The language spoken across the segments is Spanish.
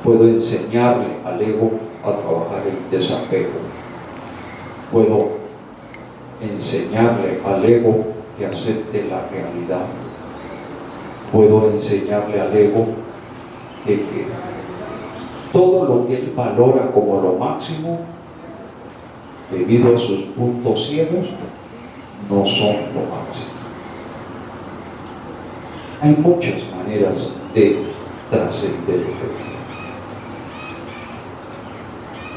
Puedo enseñarle al ego a trabajar el desapego. Puedo enseñarle al ego que acepte la realidad. Puedo enseñarle al ego que todo lo que él valora como lo máximo, debido a sus puntos ciegos, no son lo máximo. Hay muchas maneras de trascender el ego.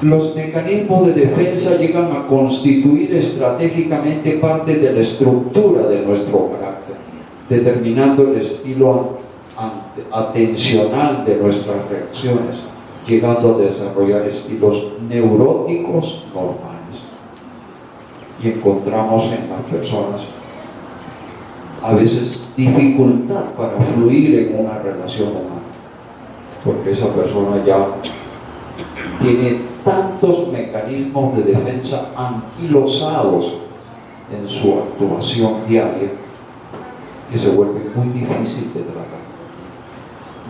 Los mecanismos de defensa llegan a constituir estratégicamente parte de la estructura de nuestro carácter, determinando el estilo atencional de nuestras reacciones, llegando a desarrollar estilos neuróticos normales. Y encontramos en las personas a veces dificultad para fluir en una relación humana, porque esa persona ya tiene tantos mecanismos de defensa anquilosados en su actuación diaria que se vuelve muy difícil de tratar.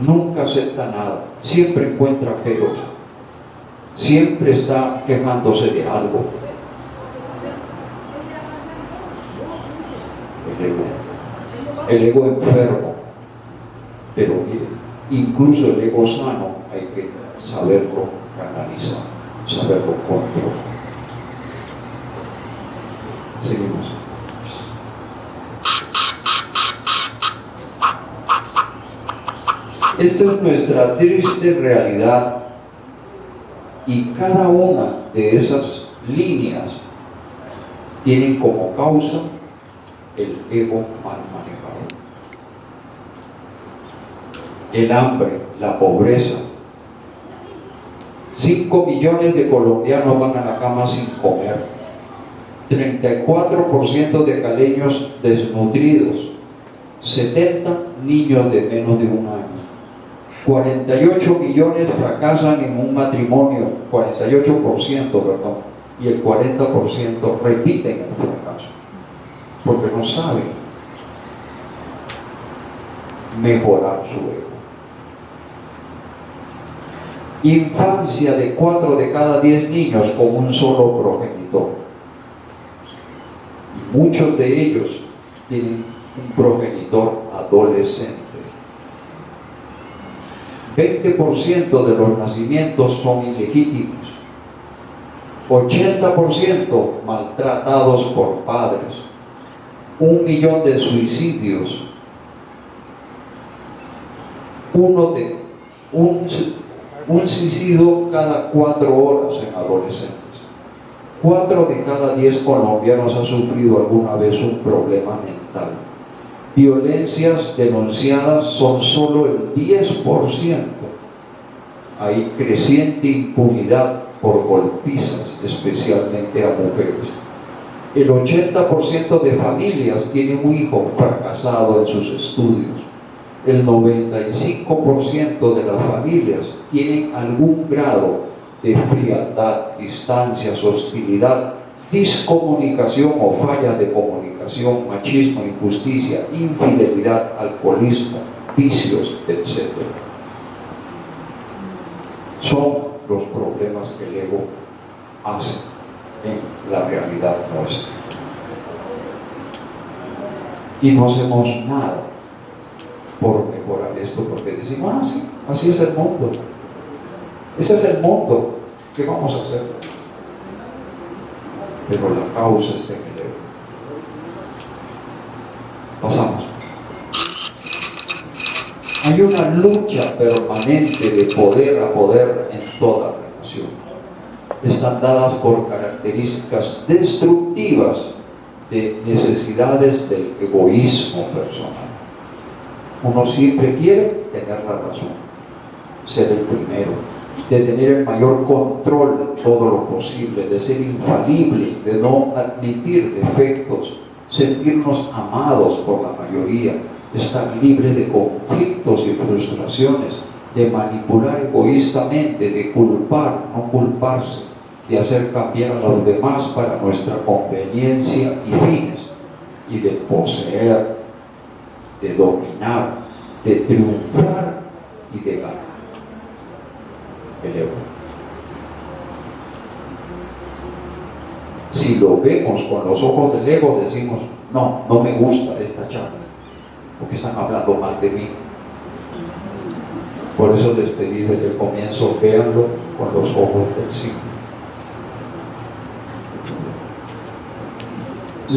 Nunca acepta nada, siempre encuentra peros, siempre está quejándose de algo. El ego enfermo, pero mire, incluso el ego sano hay que saberlo canalizar, saberlo controlar. Seguimos. Esta es nuestra triste realidad, y cada una de esas líneas tienen como causa el ego mal manejado. El hambre, la pobreza. 5 millones de colombianos van a la cama sin comer. 34% de caleños desnutridos. 70 niños de menos de un año. 48 millones fracasan en un matrimonio, 48%, perdón, y el 40% repiten el fracaso, porque no saben mejorar su ego. Infancia de 4 de cada 10 niños con un solo progenitor, y muchos de ellos tienen un progenitor adolescente. 20% de los nacimientos son ilegítimos, 80% maltratados por padres, 1 millón de suicidios, un suicidio cada 4 horas en adolescentes. 4 de cada 10 colombianos han sufrido alguna vez un problema mental. Violencias denunciadas son solo el 10%. Hay creciente impunidad por golpizas, especialmente a mujeres. El 80% de familias tiene un hijo fracasado en sus estudios. El 95% de las familias tienen algún grado de frialdad, distancias, hostilidad, discomunicación o fallas de comunicación, machismo, injusticia, infidelidad, alcoholismo, vicios, etc. Son los problemas que el ego hace en la realidad nuestra. Y no hacemos nada por mejorar esto, porque decimos, sí, así es el mundo. Ese es el mundo. ¿Qué vamos a hacer? Pero la causa está en el ego. Pasamos. Hay una lucha permanente de poder a poder en toda relación. Están dadas por características destructivas de necesidades del egoísmo personal. Uno siempre quiere tener la razón, ser el primero, de tener el mayor control de todo lo posible, de ser infalibles, de no admitir defectos, sentirnos amados por la mayoría, estar libre de conflictos y frustraciones, de manipular egoístamente, de culpar, no culparse, de hacer cambiar a los demás para nuestra conveniencia y fines, y de poseer, de dominar, de triunfar y de ganar. el ego. Si lo vemos con los ojos del ego, decimos, no, no me gusta esta charla, porque están hablando mal de mí. Por eso les pedí desde el comienzo, véanlo con los ojos del sí.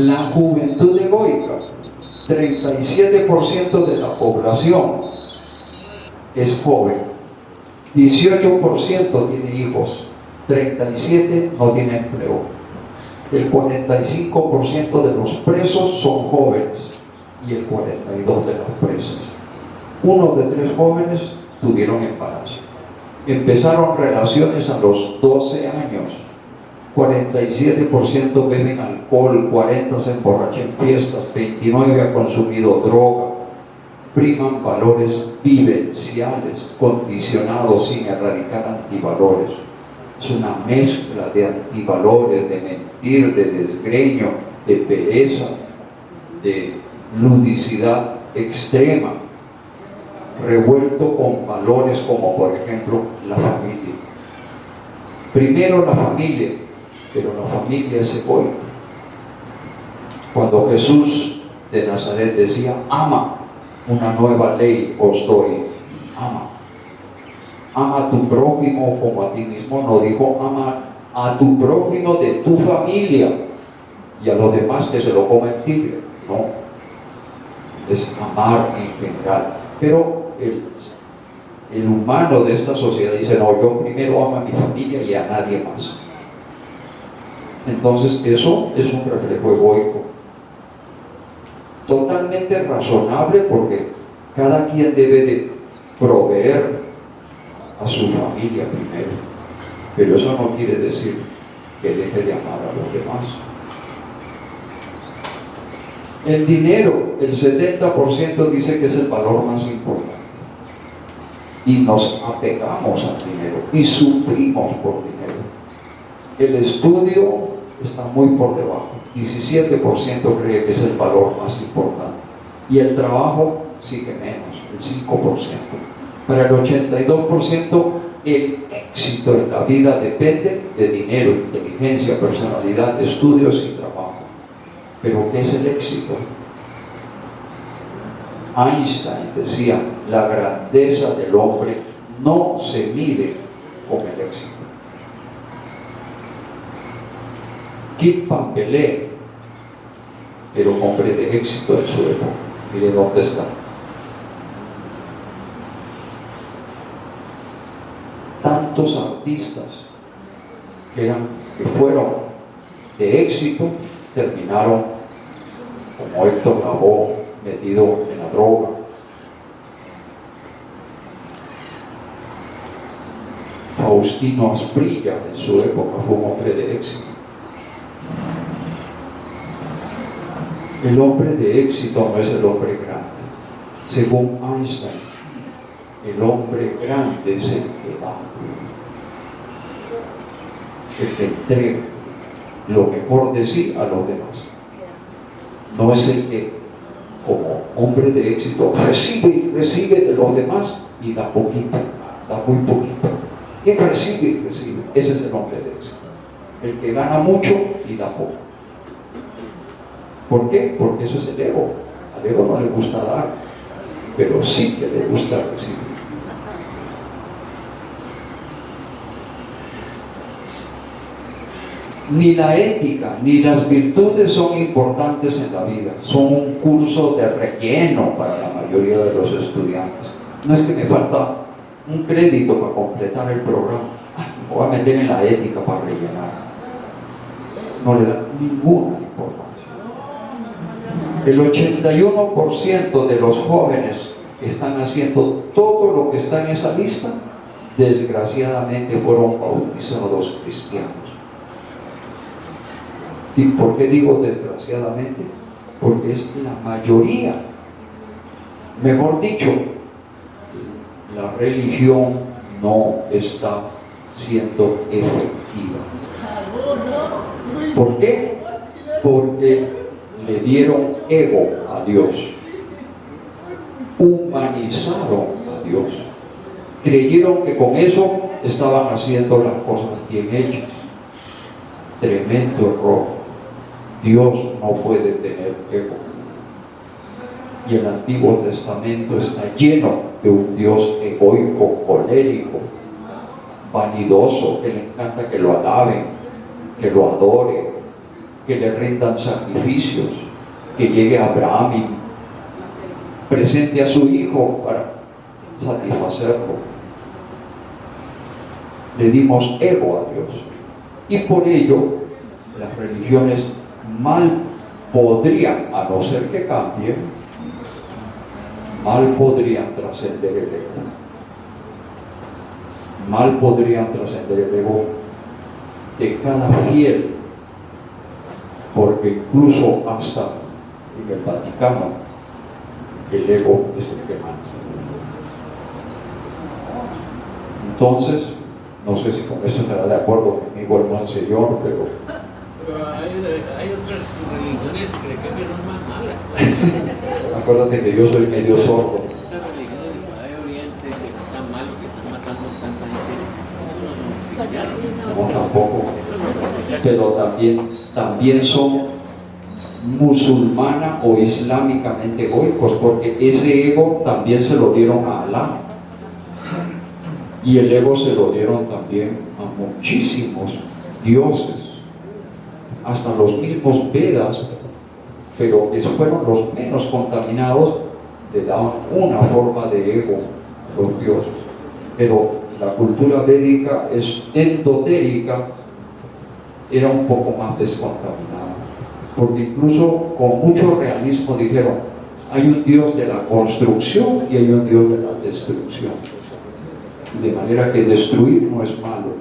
La juventud egoica, 37% de la población es joven, 18% tiene hijos, 37% no tiene empleo. El 45% de los presos son jóvenes y el 42% de las presas. 1 de 3 jóvenes tuvieron embarazo. Empezaron relaciones a los 12 años. 47% beben alcohol, 40% se emborrachan en fiestas, 29% han consumido droga. Priman valores vivenciales, condicionados sin erradicar antivalores. Es una mezcla de antivalores, de mentir, de desgreño, de pereza, de ludicidad extrema, revuelto con valores como, por ejemplo, la familia. Primero la familia, pero la familia es egoica. Cuando Jesús de Nazaret decía, ama, una nueva ley os doy, ama. Ama a tu prójimo como a ti mismo, no dijo ama a tu prójimo de tu familia y a los demás que se lo comen tigre, no, es amar en general. Pero el humano de esta sociedad dice, no, yo primero amo a mi familia y a nadie más. Entonces eso es un reflejo egoico, totalmente razonable, porque cada quien debe de proveer a su familia primero, pero eso no quiere decir que deje de amar a los demás. El dinero, el 70% dice que es el valor más importante, y nos apegamos al dinero y sufrimos por dinero. El estudio está muy por debajo, 17% cree que es el valor más importante, y el trabajo sigue menos, el 5%. Para el 82%, el éxito en la vida depende de dinero, inteligencia, personalidad, estudios y trabajo. ¿Pero qué es el éxito? Einstein decía, la grandeza del hombre no se mide con el éxito. Kit Pampelé era un hombre de éxito en su época. Mire dónde está. Tantos artistas que fueron de éxito terminaron como Héctor Lavoe, metido en la droga. Faustino Asprilla en su época fue un hombre de éxito. El hombre de éxito no es el hombre grande. Según Einstein, el hombre grande es el que da, el que entrega lo mejor de sí a los demás. No es el que, como hombre de éxito, recibe de los demás y da poquito, da muy poquito. ¿Quién recibe y recibe? Ese es el hombre de éxito. El que gana mucho y da poco. ¿Por qué? Porque eso es el ego. Al ego no le gusta dar, pero sí que le gusta recibir. Ni la ética ni las virtudes son importantes en la vida, son un curso de relleno para la mayoría de los estudiantes. No es que me falta un crédito para completar el programa, me voy a meter en la ética para rellenar. No le da ninguna importancia. El 81% de los jóvenes que están haciendo todo lo que está en esa lista, desgraciadamente fueron bautizados cristianos. ¿Y por qué digo desgraciadamente? Porque es la mayoría. Mejor dicho, la religión no está siendo efectiva. ¿Por qué? Porque le dieron ego a Dios, humanizaron a Dios, creyeron que con eso estaban haciendo las cosas bien hechas. Tremendo error. Dios no puede tener ego. Y el Antiguo Testamento está lleno de un Dios egoico, colérico, vanidoso, que le encanta que lo alaben, que lo adoren, que le rindan sacrificios, que llegue Abraham y presente a su hijo para satisfacerlo. Le dimos ego a Dios. Y por ello, las religiones mal podrían, a no ser que cambien, mal podrían trascender el ego. Mal podrían trascender el ego de cada fiel, porque incluso hasta en el Vaticano el ego es el que manda. Entonces, no sé si con eso estará de acuerdo conmigo el Monseñor, pero hay otras religiones que son más malas. acuérdate que yo soy medio sordo. Estas religiones del Padre Oriente que están mal, que están matando tanta gente, No, tampoco. Pero también son musulmana o islámicamente egoicos, porque ese ego también se lo dieron a Alá. Y el ego se lo dieron también a muchísimos dioses, hasta los mismos Vedas, pero que fueron los menos contaminados, le daban una forma de ego a los dioses. Pero la cultura védica es endotérica, era un poco más descontaminada, porque incluso con mucho realismo dijeron, hay un Dios de la construcción y hay un Dios de la destrucción. De manera que destruir no es malo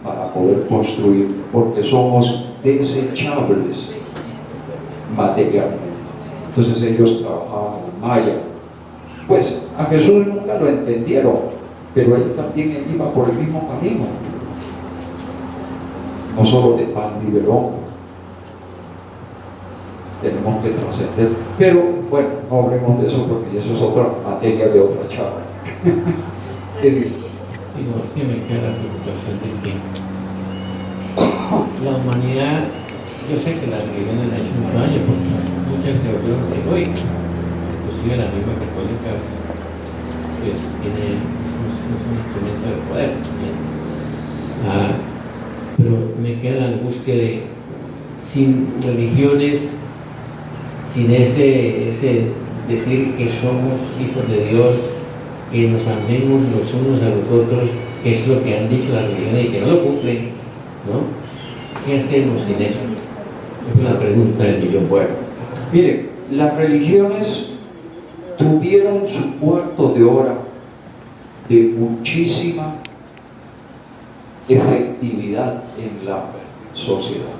para poder construir, porque somos desechables materialmente. Entonces ellos trabajaban en maya. Pues a Jesús nunca lo entendieron, pero él también iba por el mismo camino. No solo de pan vive el hombre. Tenemos que trascender. Pero bueno, no hablemos de eso porque eso es otra materia de otra charla. ¿Qué dices? Digo, que me queda la preocupación de que la humanidad, yo sé que la religión ha hecho un daño porque muchas se volvieron egoicas, inclusive la misma católica pues tiene un instrumento de poder también. Pero me queda la angustia de sin religiones, sin ese decir que somos hijos de Dios, que nos amemos los unos a los otros, que es lo que han dicho las religiones y que no lo cumplen, ¿no? ¿Qué hacemos sin eso? Es una pregunta del millón. Bueno, miren, las religiones tuvieron su cuarto de hora de muchísima efectividad en la sociedad.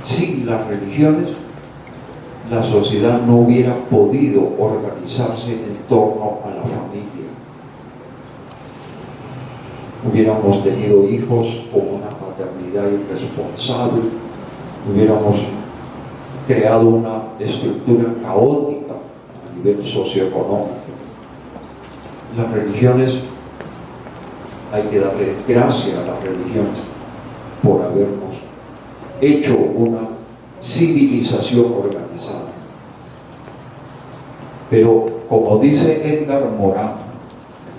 Sin las religiones, la sociedad no hubiera podido organizarse en torno a la familia. Hubiéramos tenido hijos con una paternidad irresponsable, hubiéramos creado una estructura caótica a nivel socioeconómico. Las religiones, hay que darle gracias a las religiones por habernos hecho una civilización organizada. Pero como dice Edgar Morin,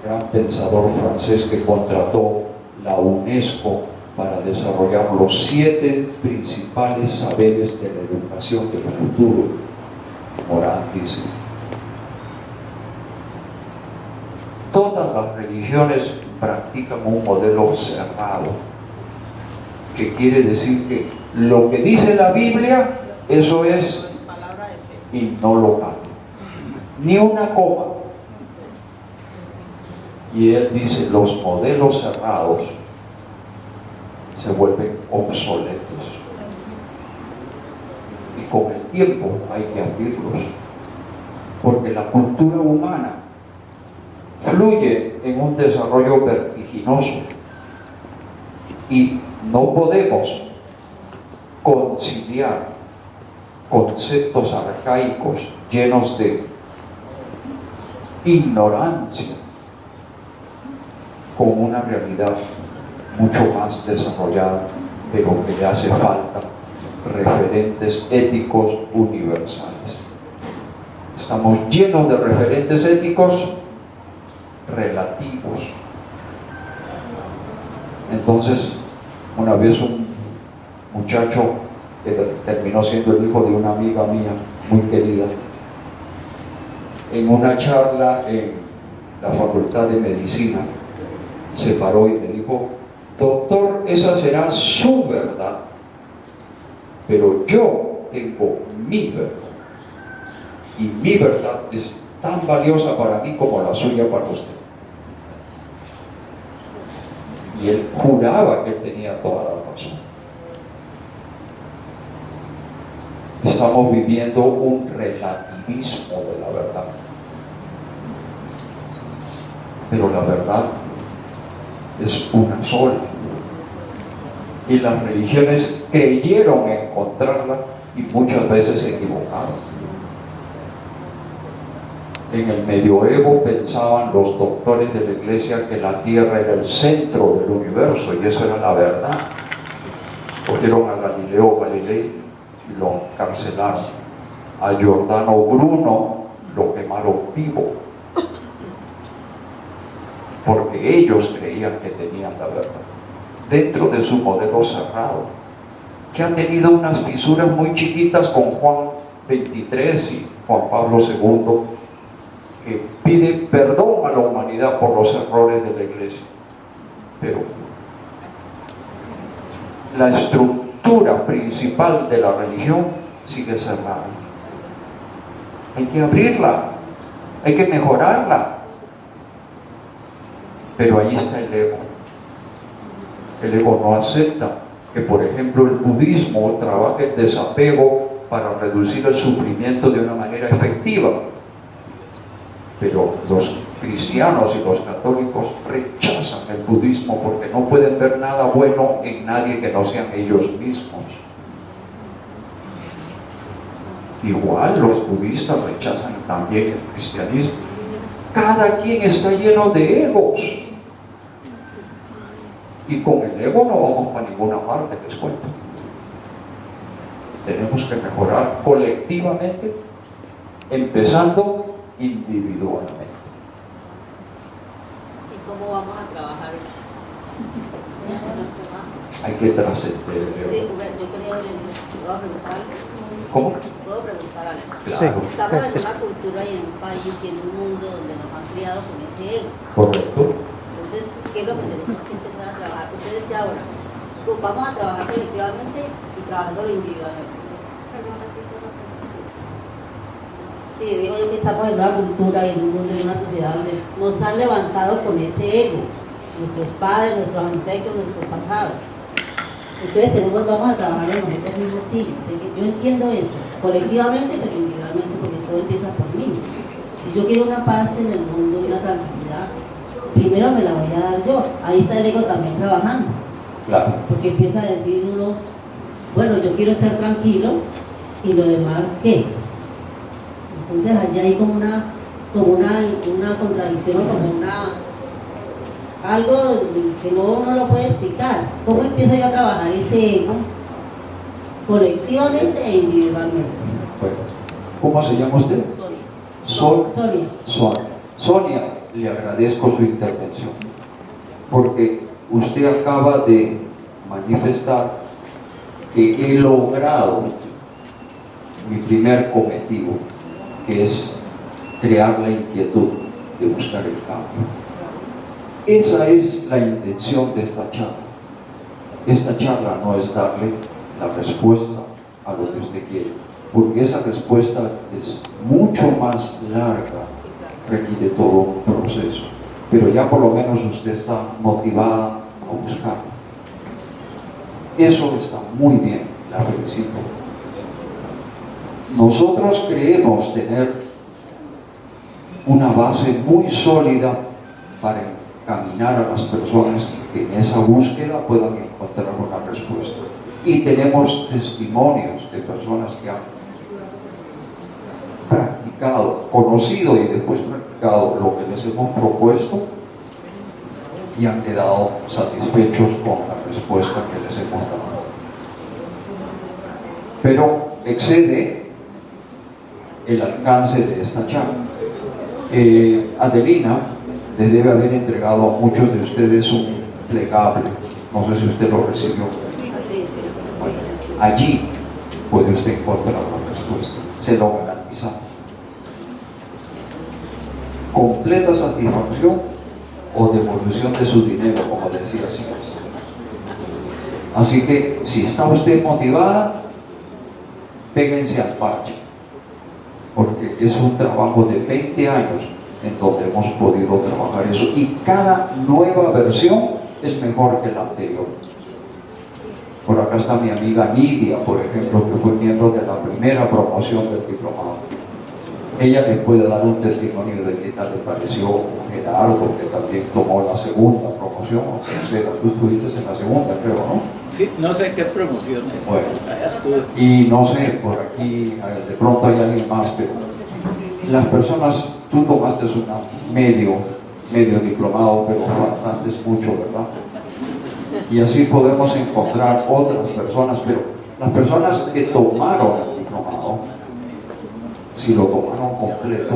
el gran pensador francés que contrató la UNESCO para desarrollar los 7 principales saberes de la educación del futuro, Morin dice: todas las religiones practican un modelo cerrado, que quiere decir que lo que dice la Biblia, eso es, y no lo cambia, ni una coma. Y él dice, los modelos cerrados se vuelven obsoletos, y con el tiempo hay que abrirlos, porque la cultura humana fluye en un desarrollo vertiginoso y no podemos conciliar conceptos arcaicos llenos de ignorancia con una realidad mucho más desarrollada, pero que le hace falta referentes éticos universales. Estamos llenos de referentes éticos relativos. Entonces, una vez un muchacho que terminó siendo el hijo de una amiga mía muy querida, en una charla en la Facultad de Medicina, se paró y me dijo: doctor, esa será su verdad, pero yo tengo mi verdad, y mi verdad es tan valiosa para mí como la suya para usted. Y él juraba que él tenía toda la razón. Estamos viviendo un relativismo de la verdad, pero la verdad es una sola, y las religiones creyeron encontrarla y muchas veces se equivocaron. En el medioevo pensaban los doctores de la iglesia que la tierra era el centro del universo, y eso era la verdad. Cogieron a Galileo Galilei y lo encarcelaron. A Giordano Bruno lo quemaron vivo, porque ellos creían que tenían la verdad dentro de su modelo cerrado, que ha tenido unas fisuras muy chiquitas con Juan 23 y Juan Pablo II, que pide perdón a la humanidad por los errores de la iglesia. Pero la estructura principal de la religión sigue cerrada. Hay que abrirla, hay que mejorarla. Pero ahí está el ego. El ego no acepta que, por ejemplo, el budismo trabaje el desapego para reducir el sufrimiento de una manera efectiva. Pero los cristianos y los católicos rechazan el budismo porque no pueden ver nada bueno en nadie que no sean ellos mismos. Igual los budistas rechazan también el cristianismo. Cada quien está lleno de egos, y con el ego no vamos para ninguna parte, les cuento. Tenemos que mejorar colectivamente, empezando individualmente. ¿Y cómo vamos a trabajar? Hay que trascender. Sí, yo quería decir, ¿puedo preguntar algo? ¿Cómo? ¿Puedo preguntar algo? Claro. Estamos en una cultura y en un país y en un mundo donde nos han criado con ese ego. Correcto. Entonces, ¿qué es lo que tenemos que empezar a trabajar? Usted decía ahora, pues vamos a trabajar colectivamente y trabajándolo individualmente. Sí, digo yo que estamos en una cultura y en un mundo y en una sociedad donde nos han levantado con ese ego, nuestros padres, nuestros ancestros, nuestros pasados. Entonces vamos a trabajar en nosotros mismos, sí, yo entiendo eso, colectivamente pero individualmente, porque todo empieza por mí. Si yo quiero una paz en el mundo y una tranquilidad, primero me la voy a dar yo. Ahí está el ego también trabajando. Claro. Porque empieza a decir uno, bueno, yo quiero estar tranquilo, y lo demás, ¿qué? Entonces allá hay como una contradicción, como algo que uno lo puede explicar. ¿Cómo empiezo yo a trabajar ese ego colectivamente e individualmente? Bueno, ¿cómo se llama usted? Sonia. Sonia, le agradezco su intervención, porque usted acaba de manifestar que he logrado mi primer cometido, que es crear la inquietud de buscar el cambio. Esa es la intención de esta charla. Esta charla no es darle la respuesta a lo que usted quiere, porque esa respuesta es mucho más larga, requiere todo un proceso, pero ya por lo menos usted está motivada a buscarlo. Eso está muy bien, la felicito. Nosotros creemos tener una base muy sólida para encaminar a las personas que en esa búsqueda puedan encontrar una respuesta. Y tenemos testimonios de personas que han practicado, conocido y después practicado lo que les hemos propuesto, y han quedado satisfechos con la respuesta que les hemos dado. Pero excede el alcance de esta charla. Adelina les debe haber entregado a muchos de ustedes un plegable, no sé si usted lo recibió. Bueno, allí puede usted encontrar la respuesta, se lo garantizamos. Completa satisfacción o devolución de su dinero, como decía Simón. Así que si está usted motivada, péguense al parche, porque es un trabajo de 20 años en donde hemos podido trabajar eso, y cada nueva versión es mejor que la anterior. Por acá está mi amiga Nidia, por ejemplo, que fue miembro de la primera promoción del diplomado. Ella les puede dar un testimonio de qué tal le pareció. Gerardo, que también tomó la segunda promoción, o tercera. Tú estuviste en la segunda, creo, ¿no? Sí, no sé qué promoción es. Bueno, Allá estuve. y no sé, por aquí de pronto hay alguien más, pero las personas, tú tomaste una medio diplomado, pero faltaste mucho, ¿verdad? Y así podemos encontrar otras personas, pero las personas que tomaron el diplomado, si lo tomaron completo,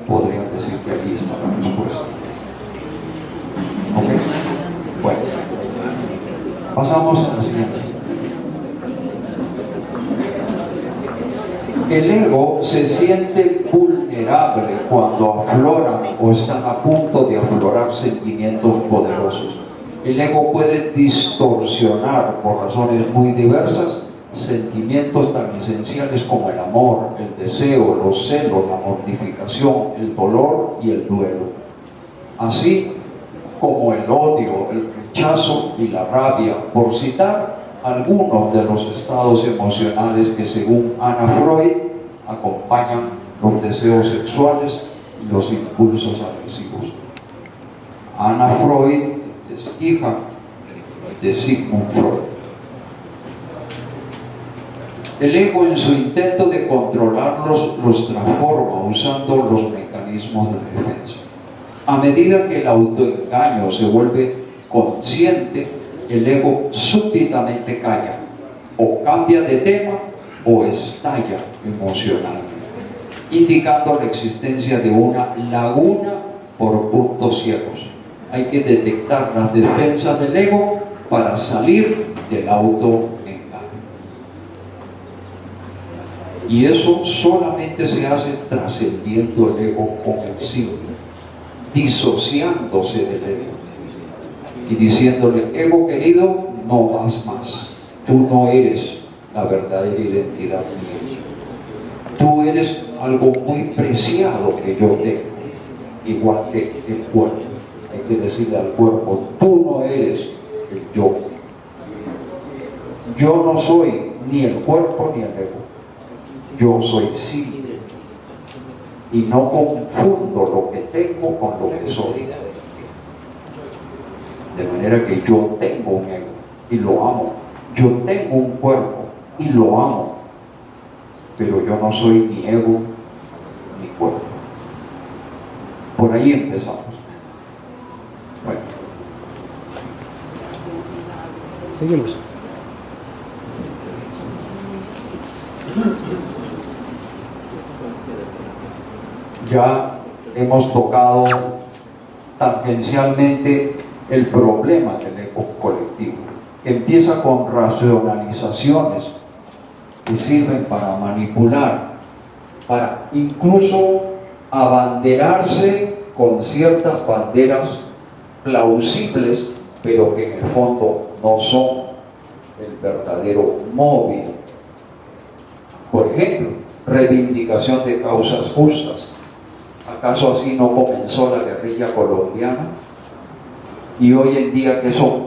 podrían decir que ahí está la respuesta. ¿Ok? Bueno, pasamos a la siguiente. El ego se siente vulnerable cuando afloran o están a punto de aflorar sentimientos poderosos. El ego puede distorsionar por razones muy diversas sentimientos tan esenciales como el amor, el deseo, los celos, la mortificación, el dolor y el duelo, así como el odio, el rechazo y la rabia, por citar algunos de los estados emocionales que, según Ana Freud, acompañan los deseos sexuales y los impulsos agresivos. Ana Freud es hija de Sigmund Freud. El ego, en su intento de controlarlos, los transforma usando los mecanismos de defensa. A medida que el autoengaño se vuelve consciente, el ego súbitamente calla, o cambia de tema, o estalla emocionalmente, indicando la existencia de una laguna por puntos ciegos. Hay que detectar las defensas del ego para salir del autoengaño. Y eso solamente se hace trascendiendo el ego convencido, disociándose del ego y diciéndole: ego querido, no vas más. Tú no eres la verdadera identidad mía. Tú eres algo muy preciado que yo tengo, igual que el cuerpo. Hay que decirle al cuerpo: tú no eres el yo. Yo no soy ni el cuerpo ni el ego. Yo soy sí, y no confundo lo que tengo con lo que soy. De manera que yo tengo un ego y lo amo. Yo tengo un cuerpo y lo amo, pero yo no soy ni ego ni cuerpo. Por ahí empezamos. Bueno, seguimos. ya hemos tocado tangencialmente el problema del ego colectivo, que empieza con racionalizaciones que sirven para manipular, para incluso abanderarse con ciertas banderas plausibles, pero que en el fondo no son el verdadero móvil. Por ejemplo, reivindicación de causas justas. ¿Acaso así no comenzó la guerrilla colombiana? ¿Y hoy en día qué son?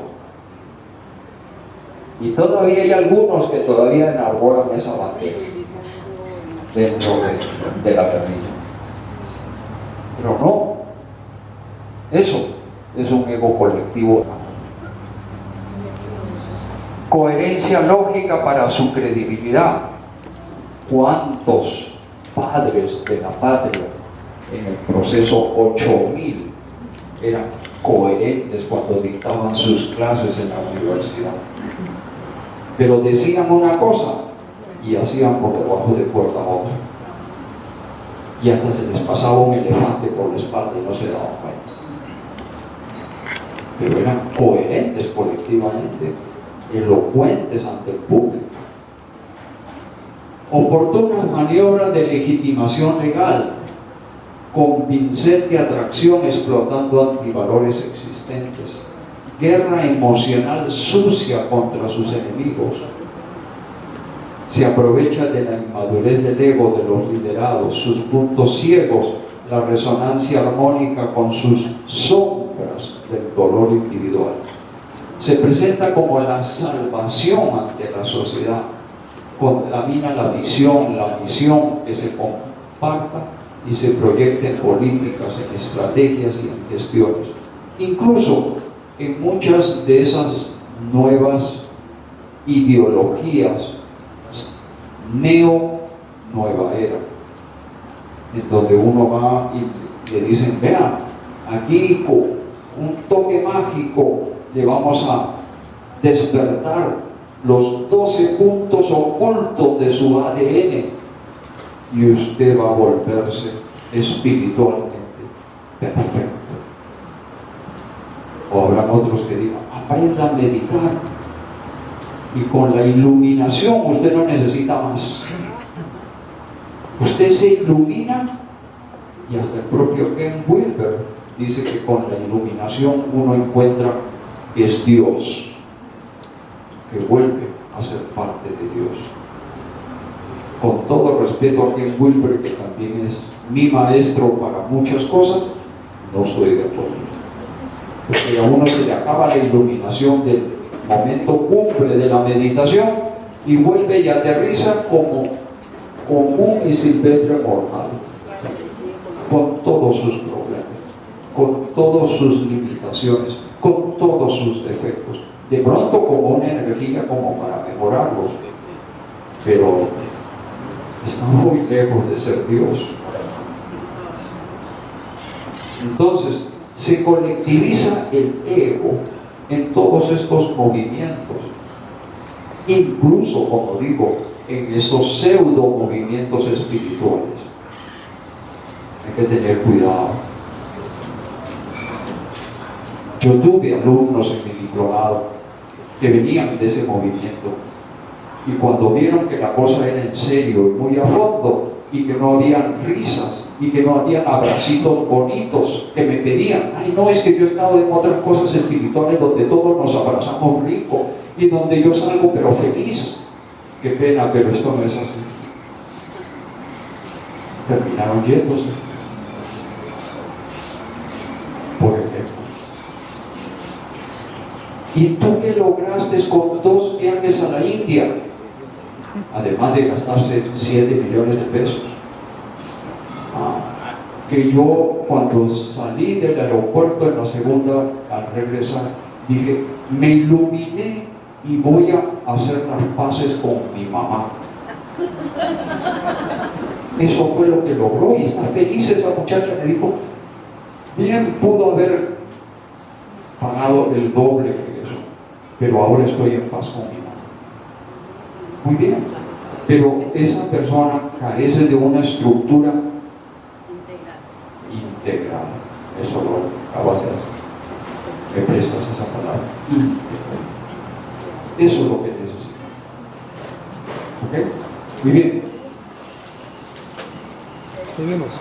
Y todavía hay algunos que todavía enarbolan esa bandera dentro de la guerrilla. Pero no, eso es un ego colectivo. Coherencia lógica para su credibilidad. ¿Cuántos padres de la patria en el proceso 8000 eran coherentes cuando dictaban sus clases en la universidad. Pero decían una cosa y hacían por debajo de puerta otra. Y hasta se les pasaba un elefante por la espalda y no se daban cuenta. Pero eran coherentes colectivamente, elocuentes ante el público. Oportunas maniobras de legitimación legal, convincente atracción explotando antivalores existentes, guerra emocional sucia contra sus enemigos. Se aprovecha de la inmadurez del ego de los liderados, sus puntos ciegos, la resonancia armónica con sus sombras del dolor individual. Se presenta como la salvación ante la sociedad, contamina la visión, la misión que se comparta y se proyecta en políticas, en estrategias y en gestiones. Incluso en muchas de esas nuevas ideologías neo-nueva era, en donde uno va y le dicen, vean, aquí con un toque mágico le vamos a despertar los 12 puntos ocultos de su ADN y usted va a volverse espiritualmente perfecto. O habrán otros que digan, aprenda a meditar y con la iluminación usted no necesita más. Usted se ilumina y hasta el propio Ken Wilber dice que con la iluminación uno encuentra que es Dios, que vuelve a ser parte de Dios. Con todo respeto a Ken Wilber, que también es mi maestro para muchas cosas, no estoy de acuerdo. Porque a uno se le acaba la iluminación del momento cumbre de la meditación y vuelve y aterriza como común y silvestre mortal, con todos sus problemas, con todas sus limitaciones, con todos sus defectos. De pronto como una energía como para mejorarlos, pero está muy lejos de ser Dios. Entonces, se colectiviza el ego en todos estos movimientos, incluso, como digo, en estos pseudo movimientos espirituales. Hay que tener cuidado. Yo tuve alumnos en mi diplomado que venían de ese movimiento y cuando vieron que la cosa era en serio y muy a fondo y que no habían risas y que no había abracitos bonitos que me pedían, ay no, es que yo he estado en otras cosas espirituales donde todos nos abrazamos rico y donde yo salgo pero feliz. Qué pena, pero esto no es así. Terminaron yéndose. Por ejemplo. ¿Y tú qué lograste con 2 viajes a la India? Además de gastarse 7 millones de pesos. Que yo cuando salí del aeropuerto en la segunda, al regresar, dije, me iluminé y voy a hacer las paces con mi mamá. Eso fue lo que logró y está feliz esa muchacha. Me dijo, bien pudo haber pagado el doble de eso, pero ahora estoy en paz con mi mamá. Muy bien, pero esa persona carece de una estructura integral. Eso lo acabas de hacer. Me prestas esa palabra. Integral. Eso es lo que necesitamos. ¿Ok? Muy bien. Seguimos.